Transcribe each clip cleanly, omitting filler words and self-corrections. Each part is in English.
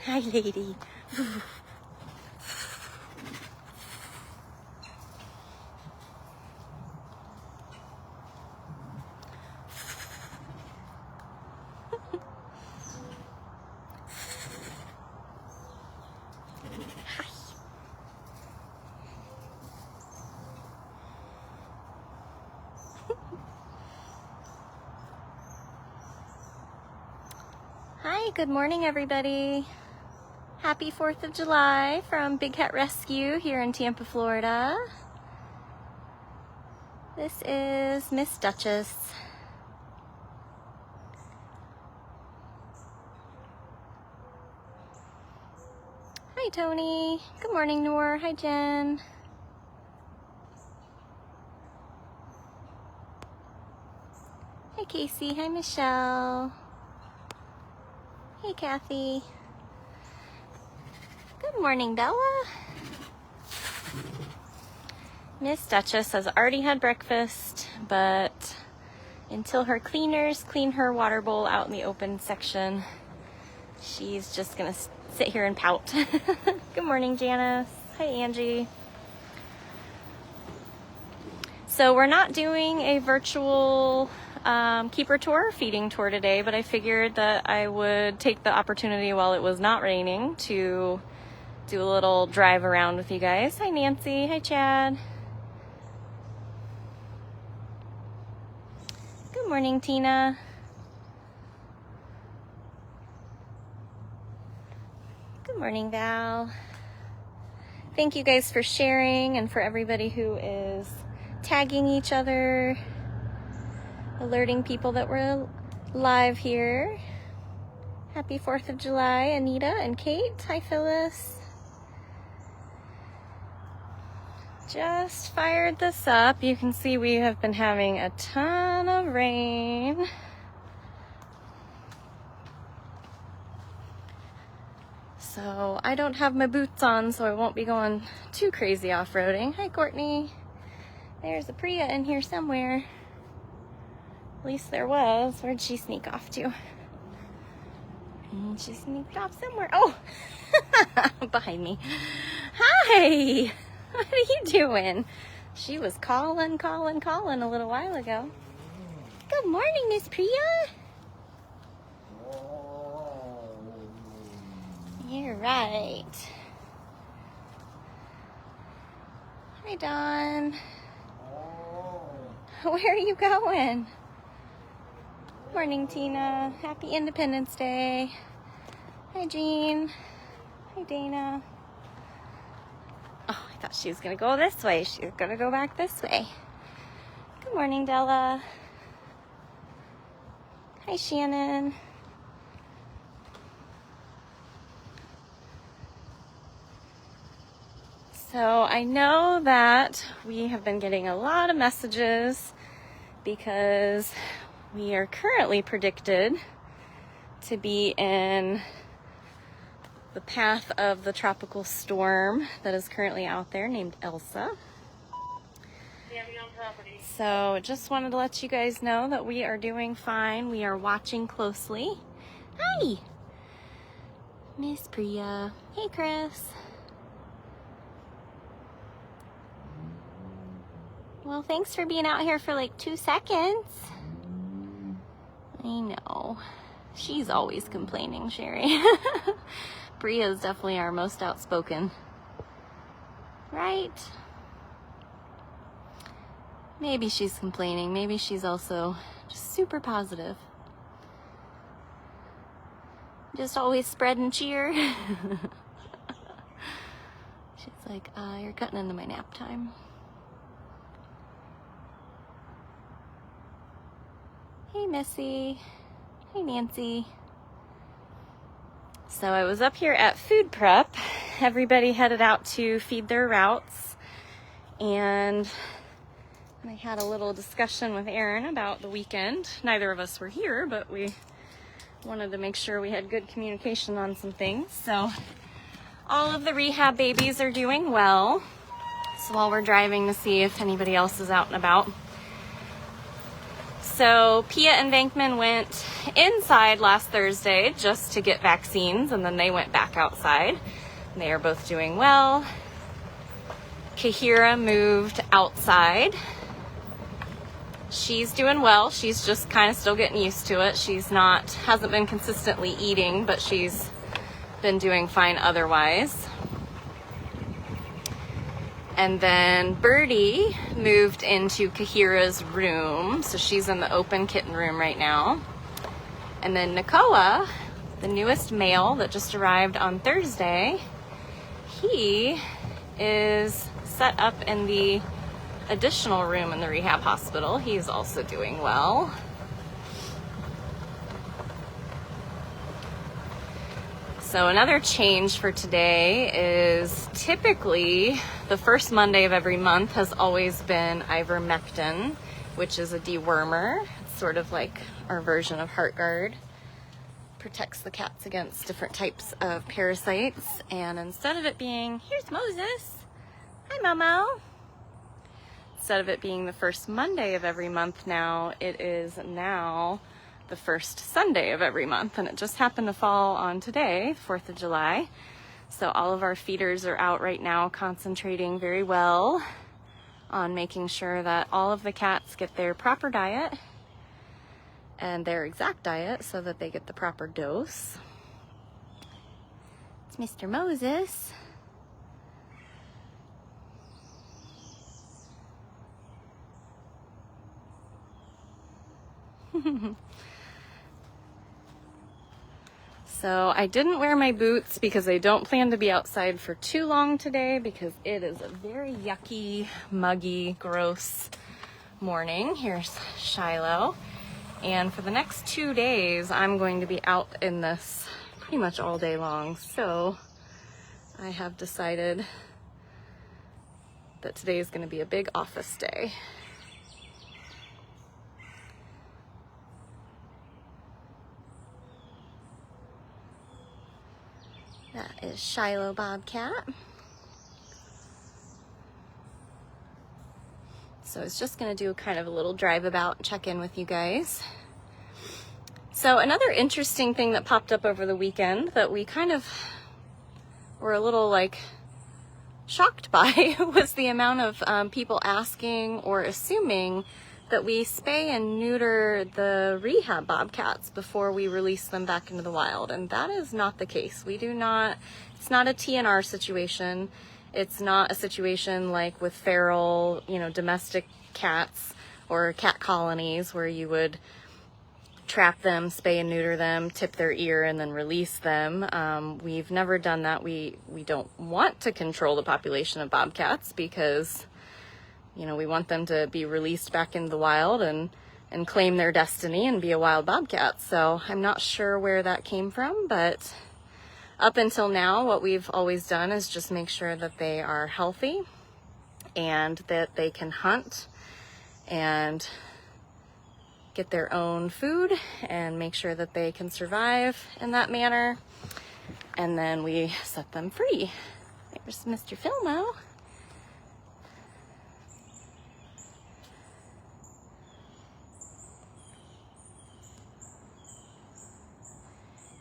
Hi, lady. Hi, good morning, everybody. Happy 4th of July from Big Cat Rescue here in Tampa, Florida. This is Miss Dutchess. Hi, Tony. Good morning, Noor. Hi, Jen. Hi, Casey. Hi, Michelle. Hey, Kathy. Good morning, Bella. Miss Dutchess has already had breakfast, but until her cleaners clean her water bowl out in the open section, she's just gonna sit here and pout. Good morning, Janice. Hi, Angie. So we're not doing a virtual keeper tour, feeding tour today, but I figured that I would take the opportunity while it was not raining to do a little drive around with you guys. Hi, Nancy. Hi, Chad. Good morning, Tina. Good morning, Val. Thank you guys for sharing and for everybody who is tagging each other, alerting people that we're live here. Happy 4th of July, Anita and Kate. Hi, Phyllis. Just fired this up. You can see we have been having a ton of rain. So I don't have my boots on, so I won't be going too crazy off-roading. Hi, Courtney. There's a Priya in here somewhere. At least there was. Where'd she sneak off to? She sneaked off somewhere. Oh, behind me. Hi, what are you doing? She was calling a little while ago. Good morning, Miss Priya. You're right. Hi, Dawn. Where are you going? Morning, Tina. Happy Independence Day. Hi, Jean. Hi, Dana. Oh, I thought she was going to go this way. She's going to go back this way. Good morning, Della. Hi, Shannon. So I know that we have been getting a lot of messages because we are currently predicted to be in the path of the tropical storm that is currently out there named Elsa. So just wanted to let you guys know that we are doing fine. We are watching closely. Hi, Miss Priya. Hey, Chris. Well, thanks for being out here for like 2 seconds. I know. She's always complaining, Sherry. Priya is definitely our most outspoken. Right? Maybe she's complaining. Maybe she's also just super positive. Just always spreading cheer. She's like, you're cutting into my nap time. Hey, Missy. Hey, Nancy. So I was up here at food prep. Everybody headed out to feed their routes. And I had a little discussion with Aaron about the weekend. Neither of us were here, but we wanted to make sure we had good communication on some things. So all of the rehab babies are doing well. So while we're driving to see if anybody else is out and about. So Priya and Venkman went inside last Thursday just to get vaccines, and then they went back outside. They are both doing well. Kahira moved outside. She's doing well. She's just kind of still getting used to it. Hasn't been consistently eating, but she's been doing fine otherwise. And then Birdie moved into Kahira's room. So she's in the open kitten room right now. And then Nakoa, the newest male that just arrived on Thursday, he is set up in the additional room in the rehab hospital. He's also doing well. So another change for today is typically the first Monday of every month has always been ivermectin, which is a dewormer. It's sort of like our version of HeartGuard. Protects the cats against different types of parasites. And instead of it being, here's Moses. Hi, Momo. Instead of it being the first Monday of every month now, it is now the first Sunday of every month, and it just happened to fall on today, 4th of July. So all of our feeders are out right now concentrating very well on making sure that all of the cats get their proper diet and their exact diet so that they get the proper dose. It's Mr. Moses. So I didn't wear my boots because I don't plan to be outside for too long today because it is a very yucky, muggy, gross morning. Here's Shiloh. And for the next 2 days, I'm going to be out in this pretty much all day long. So I have decided that today is going to be a big office day. That is Shiloh Bobcat. So I was just going to do kind of a little drive about and check in with you guys. So another interesting thing that popped up over the weekend that we kind of were a little like shocked by was the amount of people asking or assuming that we spay and neuter the rehab bobcats before we release them back into the wild. And that is not the case. We do not, it's not a TNR situation. It's not a situation like with feral, domestic cats or cat colonies where you would trap them, spay and neuter them, tip their ear, and then release them. We've never done that. We don't want to control the population of bobcats because we want them to be released back into the wild and claim their destiny and be a wild bobcat. So I'm not sure where that came from, but up until now, what we've always done is just make sure that they are healthy and that they can hunt and get their own food and make sure that they can survive in that manner. And then we set them free. There's Mr. Philmo.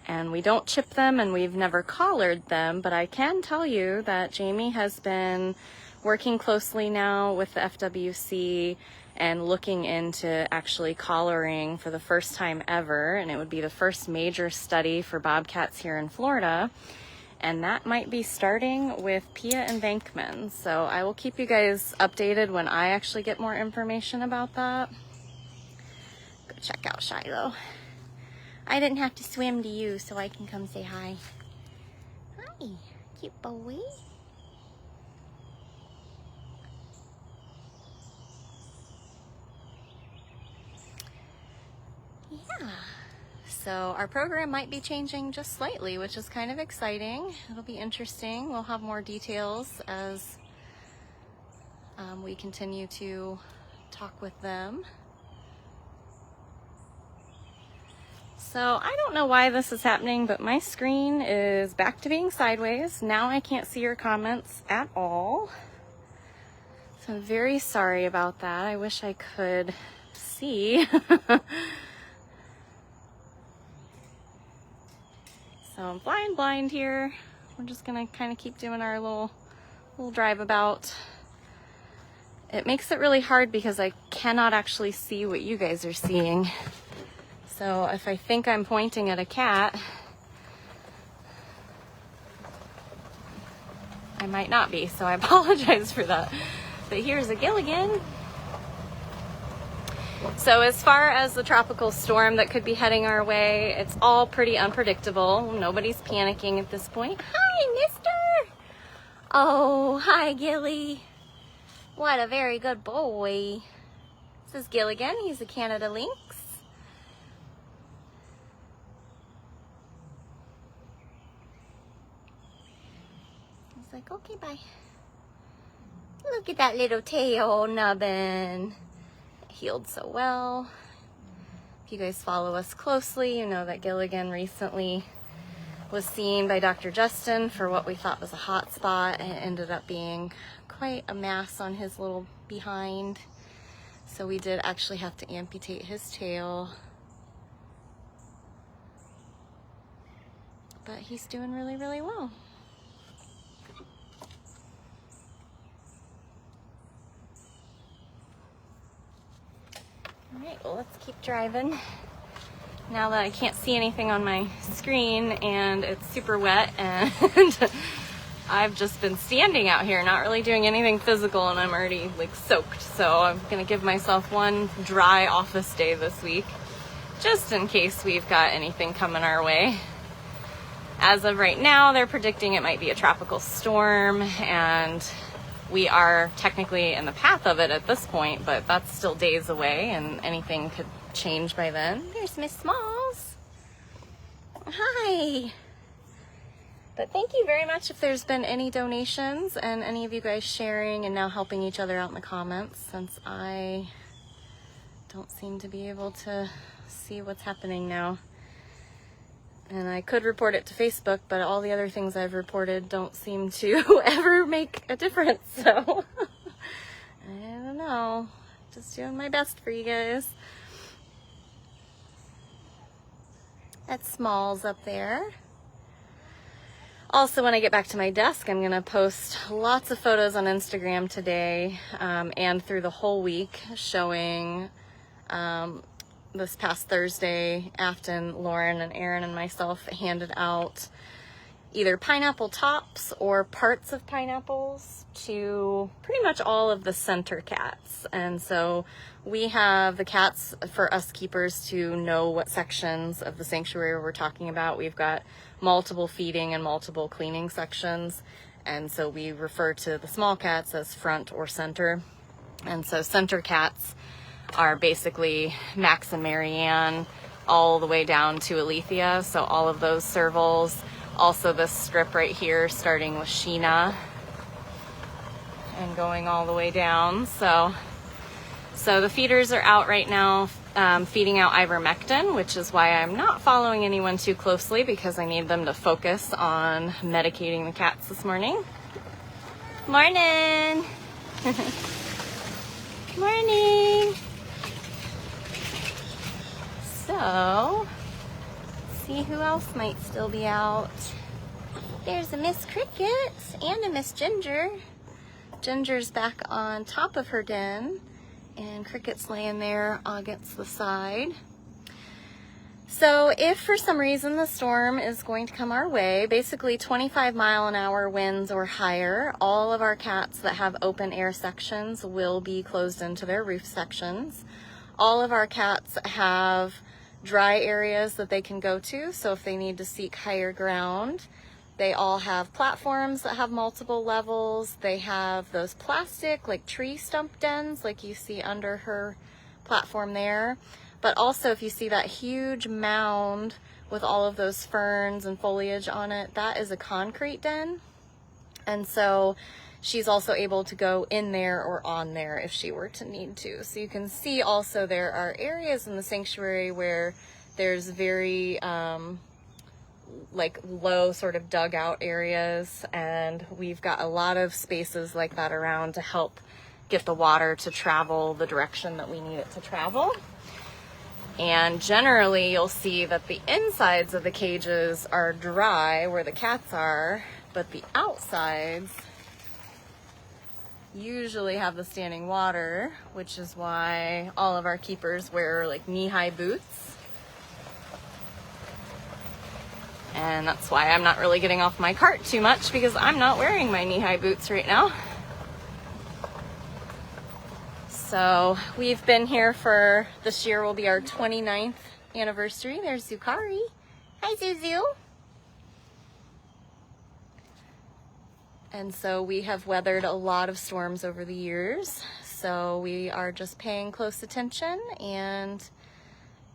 And we don't chip them and we've never collared them, but I can tell you that Jamie has been working closely now with the FWC and looking into actually collaring for the first time ever, and it would be the first major study for bobcats here in Florida, and that might be starting with Priya and Venkman. So I will keep you guys updated when I actually get more information about that. Go check out Shiloh. I didn't have to swim to you, so I can come say hi. Hi, cute boy. Yeah. So our program might be changing just slightly, which is kind of exciting. It'll be interesting. We'll have more details as we continue to talk with them. So I don't know why this is happening, but my screen is back to being sideways. Now I can't see your comments at all. So I'm very sorry about that. I wish I could see. So I'm flying blind here. We're just gonna kind of keep doing our little drive about. It makes it really hard because I cannot actually see what you guys are seeing. So if I think I'm pointing at a cat, I might not be, so I apologize for that. But here's a Gilligan. So as far as the tropical storm that could be heading our way, it's all pretty unpredictable. Nobody's panicking at this point. Hi, mister! Oh, hi, Gilly. What a very good boy. This is Gilligan. He's a Canada Lynx. He's like, okay, bye. Look at that little tail nubbin. Healed so well. If you guys follow us closely, you know that Gilligan recently was seen by Dr. Justin for what we thought was a hot spot, and it ended up being quite a mass on his little behind. So we did actually have to amputate his tail. But he's doing really, really well. All right, well, let's keep driving. Now that I can't see anything on my screen and it's super wet and I've just been standing out here, not really doing anything physical, and I'm already like soaked. So I'm gonna give myself one dry office day this week, just in case we've got anything coming our way. As of right now, they're predicting it might be a tropical storm, and we are technically in the path of it at this point, but that's still days away and anything could change by then. There's Miss Smalls. Hi. But thank you very much if there's been any donations and any of you guys sharing and now helping each other out in the comments, since I don't seem to be able to see what's happening now. And I could report it to Facebook, but all the other things I've reported don't seem to ever make a difference. So I don't know. Just doing my best for you guys. That's Smalls up there. Also, when I get back to my desk, I'm going to post lots of photos on Instagram today and through the whole week, showing this past Thursday, Afton, Lauren, and Aaron and myself handed out either pineapple tops or parts of pineapples to pretty much all of the center cats. And so we have the cats for us keepers to know what sections of the sanctuary we're talking about. We've got multiple feeding and multiple cleaning sections. And so we refer to the small cats as front or center. And so center cats are basically Max and Marianne all the way down to Alethea. So all of those servals. Also this strip right here starting with Sheena and going all the way down. So the feeders are out right now feeding out ivermectin, which is why I'm not following anyone too closely, because I need them to focus on medicating the cats this morning. Morning! Morning! So, see who else might still be out. There's a Miss Kricket and a Miss Ginger. Ginger's back on top of her den, and Cricket's laying there against the side. So if for some reason the storm is going to come our way, basically 25-mile-an-hour winds or higher, all of our cats that have open air sections will be closed into their roof sections. All of our cats have dry areas that they can go to, so if they need to seek higher ground. They all have platforms that have multiple levels. They have those plastic, like tree stump dens, like you see under her platform there. But also, if you see that huge mound with all of those ferns and foliage on it, that is a concrete den. And so she's also able to go in there or on there if she were to need to. So you can see also there are areas in the sanctuary where there's very like low sort of dugout areas, and we've got a lot of spaces like that around to help get the water to travel the direction that we need it to travel. And generally you'll see that the insides of the cages are dry where the cats are, but the outsides usually have the standing water, which is why all of our keepers wear like knee-high boots. And that's why I'm not really getting off my cart too much, because I'm not wearing my knee-high boots right now. So we've been here for, this year will be our 29th anniversary. There's Zukari. Hi, Zuzu. And so we have weathered a lot of storms over the years. So we are just paying close attention and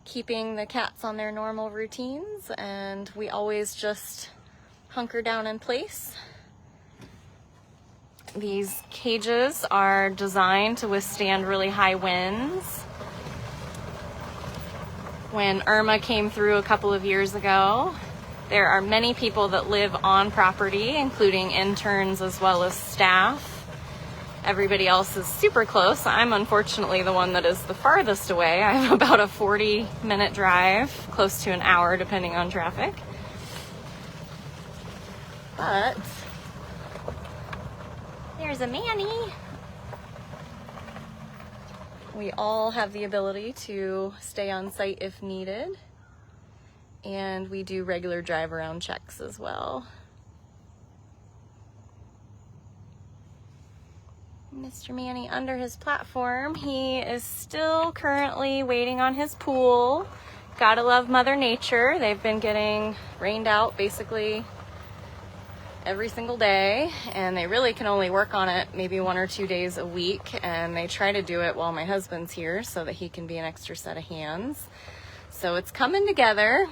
keeping the cats on their normal routines. And we always just hunker down in place. These cages are designed to withstand really high winds. When Irma came through a couple of years ago, there are many people that live on property, including interns as well as staff. Everybody else is super close. I'm unfortunately the one that is the farthest away. I have about a 40-minute drive, close to an hour depending on traffic. But there's a Manny. We all have the ability to stay on site if needed. And we do regular drive around checks as well. Mr. Manny under his platform. He is still currently waiting on his pool. Gotta love Mother Nature. They've been getting rained out basically every single day, and they really can only work on it maybe 1 or 2 days a week, and they try to do it while my husband's here so that he can be an extra set of hands. So it's coming together.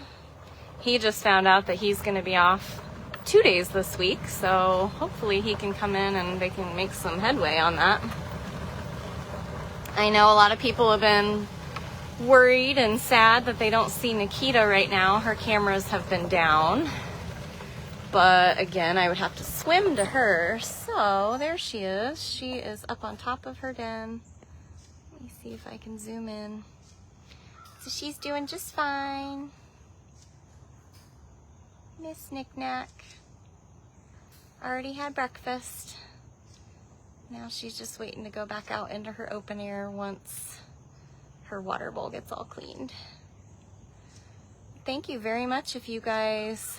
He just found out that he's going to be off 2 days this week, so hopefully he can come in and they can make some headway on that. I know a lot of people have been worried and sad that they don't see Nikita right now. Her cameras have been down. But again, I would have to swim to her. So there she is. She is up on top of her den. Let me see if I can zoom in. So she's doing just fine. Miss Knick-Knack. Already had breakfast. Now she's just waiting to go back out into her open air once her water bowl gets all cleaned. Thank you very much if you guys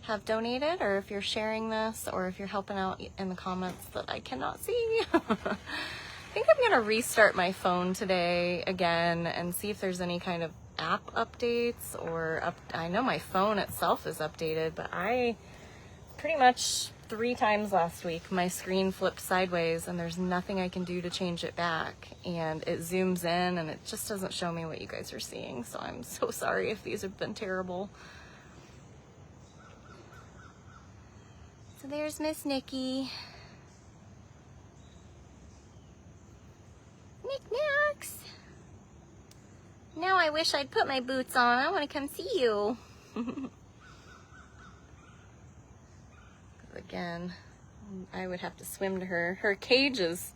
have donated, or if you're sharing this, or if you're helping out in the comments that I cannot see. I think I'm gonna restart my phone today again and see if there's any kind of app updates or I know my phone itself is updated, but I pretty much 3 times last week my screen flipped sideways and there's nothing I can do to change it back, and it zooms in and it just doesn't show me what you guys are seeing. So I'm so sorry if these have been terrible. So there's Miss Nikki. Knick-knacks. Now I wish I'd put my boots on. I want to come see you. Again, I would have to swim to her. Her cage is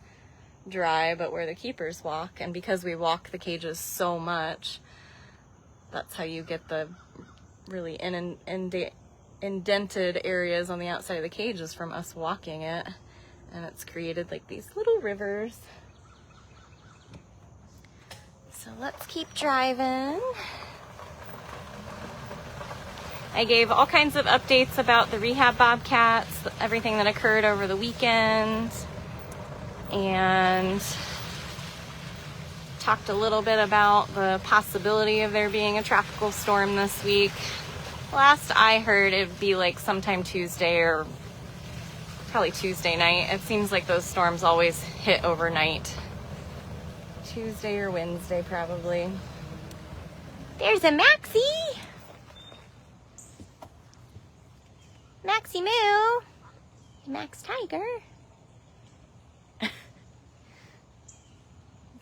dry, but where the keepers walk, and because we walk the cages so much, that's how you get the really indented areas on the outside of the cages from us walking it, and it's created like these little rivers. So let's keep driving. I gave all kinds of updates about the Rehab Bobcats, everything that occurred over the weekend, and talked a little bit about the possibility of there being a tropical storm this week. Last I heard, it'd be like sometime Tuesday, or probably Tuesday night. It seems like those storms always hit overnight. Tuesday or Wednesday, probably. There's a Maxie! Maxie Moo! Max Tiger.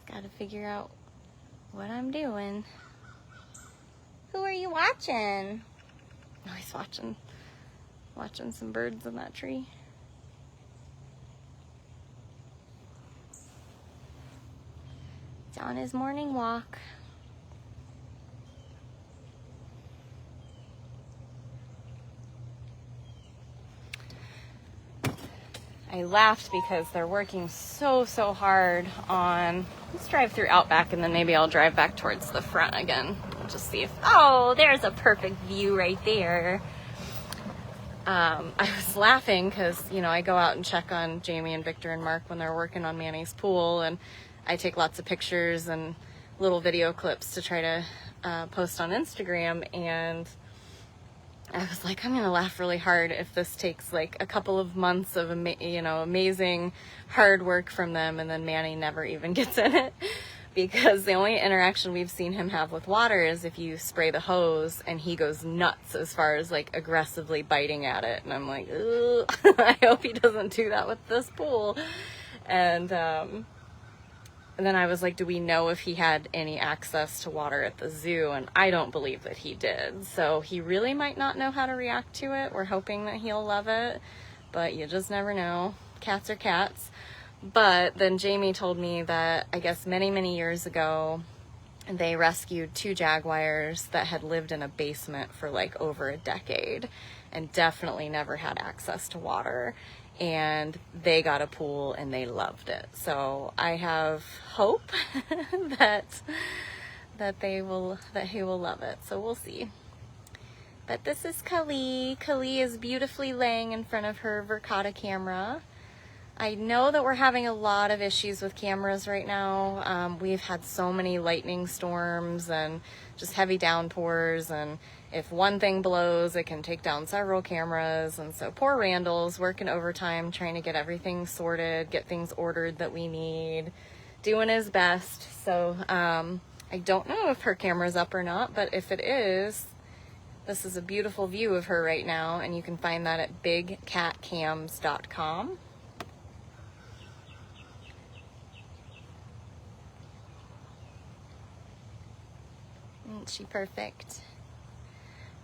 Gotta figure out what I'm doing. Who are you watching? Oh, he's watching some birds in that tree. He's on his morning walk. I laughed because they're working so hard on, let's drive through Outback and then maybe I'll drive back towards the front again. Just see if, oh, there's a perfect view right there. I was laughing because, you know, I go out and check on Jamie and Victor and Mark when they're working on Manny's pool, and I take lots of pictures and little video clips to try to post on Instagram, and I was like, I'm gonna laugh really hard if this takes like a couple of months of amazing hard work from them, and then Manny never even gets in it, because the only interaction we've seen him have with water is if you spray the hose, and he goes nuts as far as like aggressively biting at it, and I'm like, ugh. I hope he doesn't do that with this pool. And then I was like, do we know if he had any access to water at the zoo? And I don't believe that he did. So he really might not know how to react to it. We're hoping that he'll love it, but you just never know. Cats are cats. But then Jamie told me that I guess many years ago, they rescued 2 jaguars that had lived in a basement for like over a decade and definitely never had access to water. And they got a pool and they loved it. So I have hope that he will love it. So we'll see. But this is Kali. Kali is beautifully laying in front of her Verkada camera. I know that we're having a lot of issues with cameras right now. We've had so many lightning storms and just heavy downpours, and if one thing blows, it can take down several cameras. And so poor Randall's working overtime, trying to get everything sorted, get things ordered that we need, doing his best. So I don't know if her camera's up or not, but if it is, this is a beautiful view of her right now, and you can find that at bigcatcams.com. Isn't she perfect?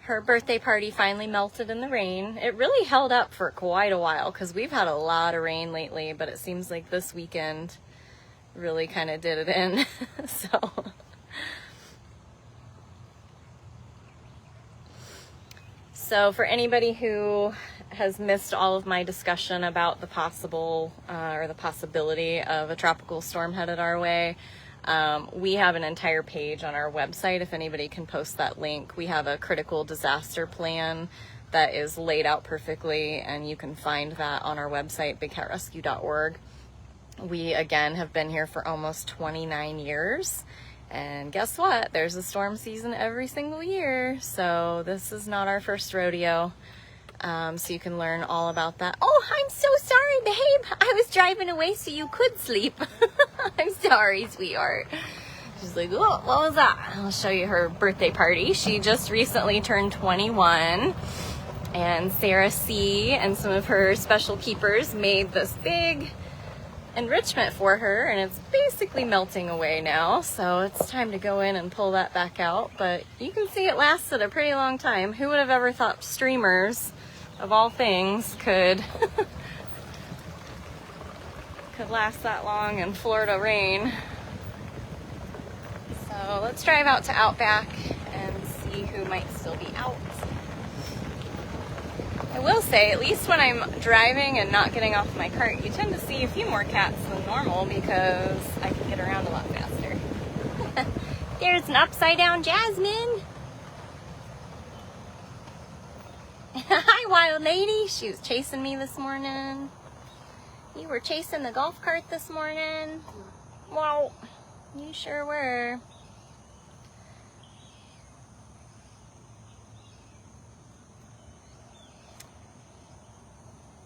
Her birthday party finally melted in the rain. It really held up for quite a while because we've had a lot of rain lately, but it seems like this weekend really kind of did it in. So for anybody who has missed all of my discussion about the possibility of a tropical storm headed our way, we have an entire page on our website. If anybody can post that link, we have a critical disaster plan that is laid out perfectly, and you can find that on our website, bigcatrescue.org. We, again, have been here for almost 29 years, and guess what? There's a storm season every single year, so this is not our first rodeo. So you can learn all about that. Oh, I'm so sorry, babe. I was driving away so you could sleep. I'm sorry, sweetheart. She's like, oh, what was that? I'll show you her birthday party. She just recently turned 21. And Sarah C. and some of her special keepers made this big enrichment for her. And it's basically melting away now. So it's time to go in and pull that back out. But you can see it lasted a pretty long time. Who would have ever thought streamers, of all things, could last that long in Florida rain. So let's drive out to Outback and see who might still be out. I will say, at least when I'm driving and not getting off my cart, you tend to see a few more cats than normal because I can get around a lot faster. There's an upside down Jasmine. Hi, wild lady. She was chasing me this morning. You were chasing the golf cart this morning? Wow, you sure were.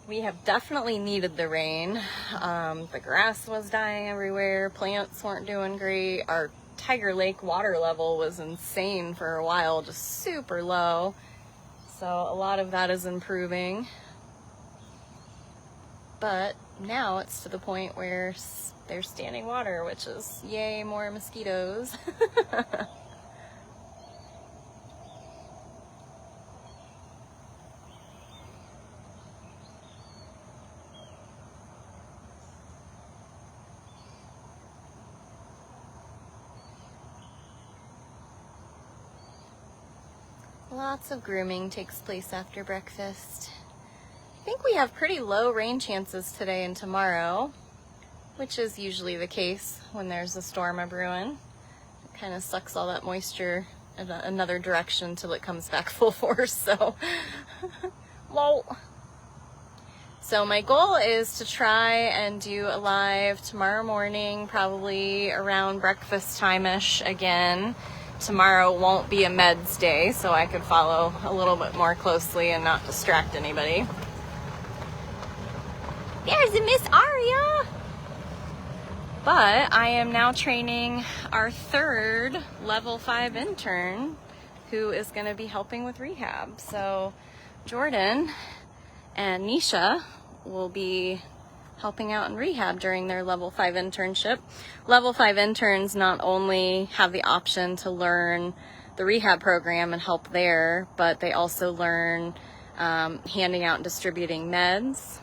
We have definitely needed the rain. The grass was dying everywhere. Plants weren't doing great. Our Tiger Lake water level was insane for a while, just super low. So a lot of that is improving. But now it's to the point where there's standing water, which is yay, more mosquitoes. Lots of grooming takes place after breakfast. I think we have pretty low rain chances today and tomorrow, which is usually the case when there's a storm a brewing. It kind of sucks all that moisture in another direction till it comes back full force, so lol. So my goal is to try and do a live tomorrow morning, probably around breakfast time-ish again. Tomorrow won't be a meds day, so I could follow a little bit more closely and not distract anybody. There's a Miss Aria! But I am now training our third level 5 intern who is going to be helping with rehab. So Jordan and Nisha will be helping out in rehab during their level 5 internship. Level 5 interns not only have the option to learn the rehab program and help there, but they also learn handing out and distributing meds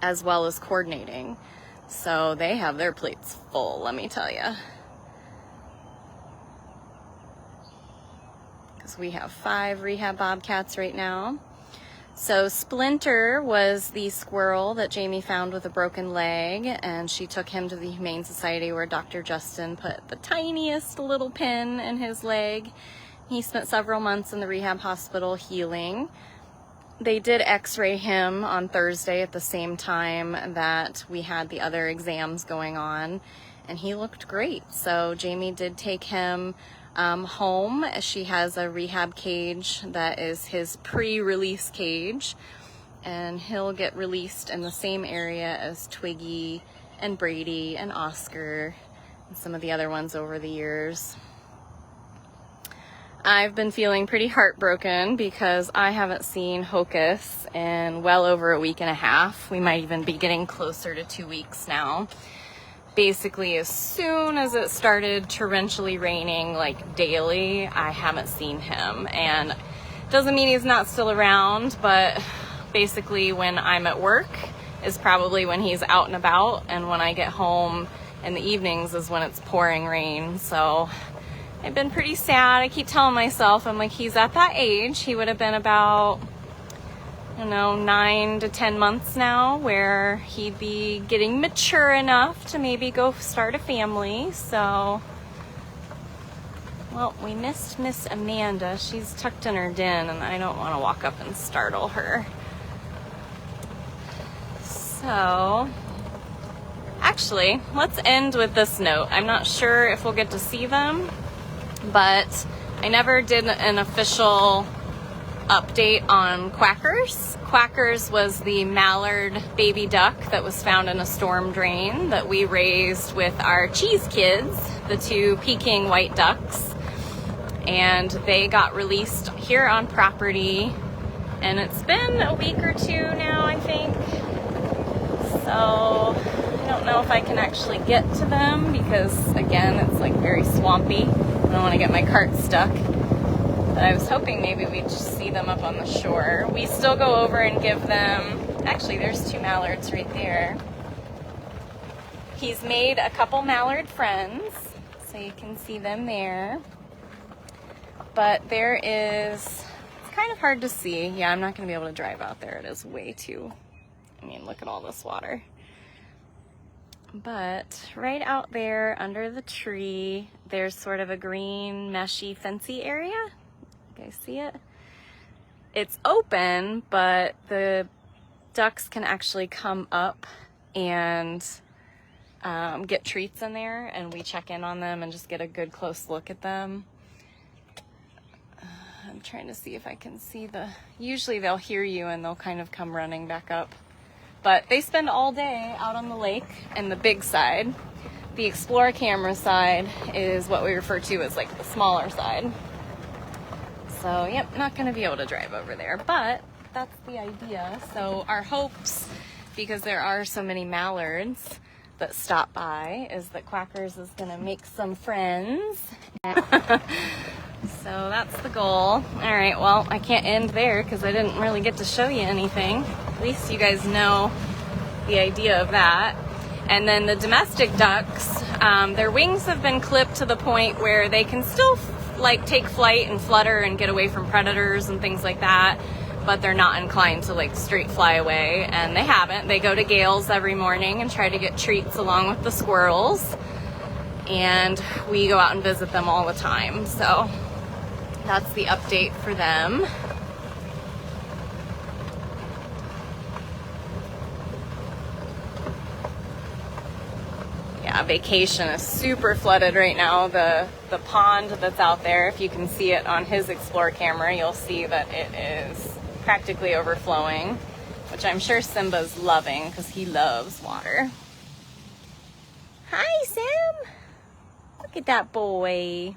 as well as coordinating. So they have their plates full, let me tell you. Because we have 5 rehab Bobcats right now. So Splinter was the squirrel that Jamie found with a broken leg, and she took him to the Humane Society where Dr. Justin put the tiniest little pin in his leg. He spent several months in the rehab hospital healing. They did x-ray him on Thursday at the same time that we had the other exams going on, and he looked great. So Jamie did take him home. She has a rehab cage that is his pre-release cage, and he'll get released in the same area as Twiggy and Brady and Oscar and some of the other ones over the years. I've been feeling pretty heartbroken because I haven't seen Hocus in well over a week and a half. We might even be getting closer to 2 weeks now. Basically, as soon as it started torrentially raining, like daily, I haven't seen him. And doesn't mean he's not still around, but basically when I'm at work is probably when he's out and about, and when I get home in the evenings is when it's pouring rain. So I've been pretty sad. I keep telling myself, I'm like, he's at that age. He would have been about, I don't know, 9 to 10 months now, where he'd be getting mature enough to maybe go start a family. So, well, we missed Miss Amanda. She's tucked in her den, and I don't want to walk up and startle her. So, actually, let's end with this note. I'm not sure if we'll get to see them, but I never did an official update on Quackers. Quackers was the mallard baby duck that was found in a storm drain that we raised with our cheese kids, the 2 Peking white ducks, and they got released here on property, and it's been a week or 2 now, I think. So I don't know if I can actually get to them because, again, it's like very swampy. I don't want to get my cart stuck. But I was hoping maybe we'd just see them up on the shore. We still go over and give them... Actually, there's 2 mallards right there. He's made a couple mallard friends, so you can see them there. But there is... It's kind of hard to see. Yeah, I'm not going to be able to drive out there. It is way too... I mean, look at all this water. But right out there under the tree, there's sort of a green meshy fencey area. You guys see it? It's open, but the ducks can actually come up and get treats in there, and we check in on them and just get a good close look at them. I'm trying to see if I can see the... Usually they'll hear you and they'll kind of come running back up. But they spend all day out on the lake and the big side. The Explorer camera side is what we refer to as like the smaller side. So, yep, not going to be able to drive over there, but that's the idea. So our hopes, because there are so many mallards that stop by, is that Quackers is going to make some friends. So that's the goal. All right, well, I can't end there because I didn't really get to show you anything. At least you guys know the idea of that. And then the domestic ducks, their wings have been clipped to the point where they can still like take flight and flutter and get away from predators and things like that, but they're not inclined to like straight fly away, and they haven't. They go to Gale's every morning and try to get treats along with the squirrels, and we go out and visit them all the time. So that's the update for them. Yeah, Vacation is super flooded right now. The pond that's out there, if you can see it on his Explore camera, you'll see that it is practically overflowing, which I'm sure Simba's loving because he loves water. Hi, Sam. Look at that boy.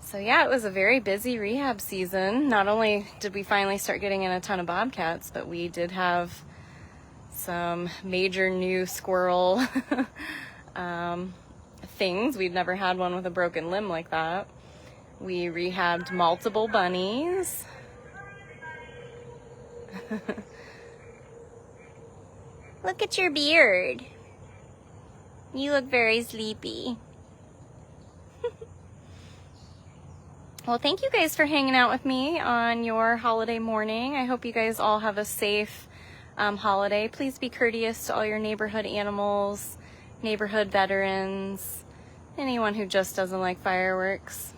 So yeah, it was a very busy rehab season. Not only did we finally start getting in a ton of bobcats, but we did have some major new squirrel things. We'd never had one with a broken limb like that. We rehabbed multiple bunnies. Look at your beard. You look very sleepy. Well, thank you guys for hanging out with me on your holiday morning. I hope you guys all have a safe holiday. Please be courteous to all your neighborhood animals, neighborhood veterans, anyone who just doesn't like fireworks.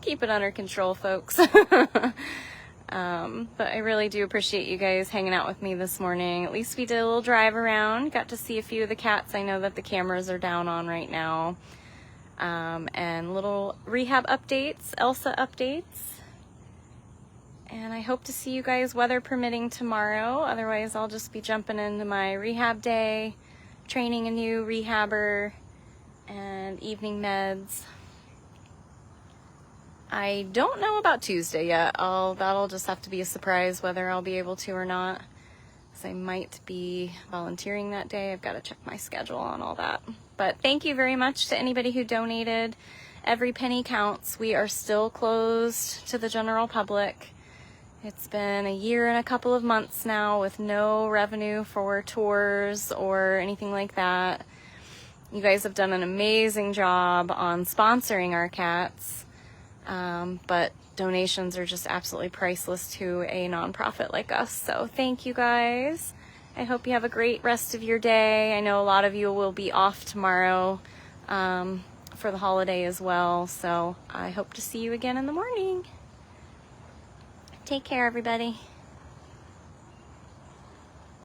Keep it under control, folks. But I really do appreciate you guys hanging out with me this morning. At least we did a little drive around, got to see a few of the cats I know that the cameras are down on right now. And little rehab updates, Elsa updates. And I hope to see you guys, weather permitting, tomorrow. Otherwise, I'll just be jumping into my rehab day, training a new rehabber, and evening meds. I don't know about Tuesday yet. That'll just have to be a surprise whether I'll be able to or not. So I might be volunteering that day. I've got to check my schedule on all that. But thank you very much to anybody who donated. Every penny counts. We are still closed to the general public. It's been a year and a couple of months now with no revenue for tours or anything like that. You guys have done an amazing job on sponsoring our cats, but donations are just absolutely priceless to a nonprofit like us. So thank you guys. I hope you have a great rest of your day. I know a lot of you will be off tomorrow for the holiday as well. So I hope to see you again in the morning. Take care, everybody.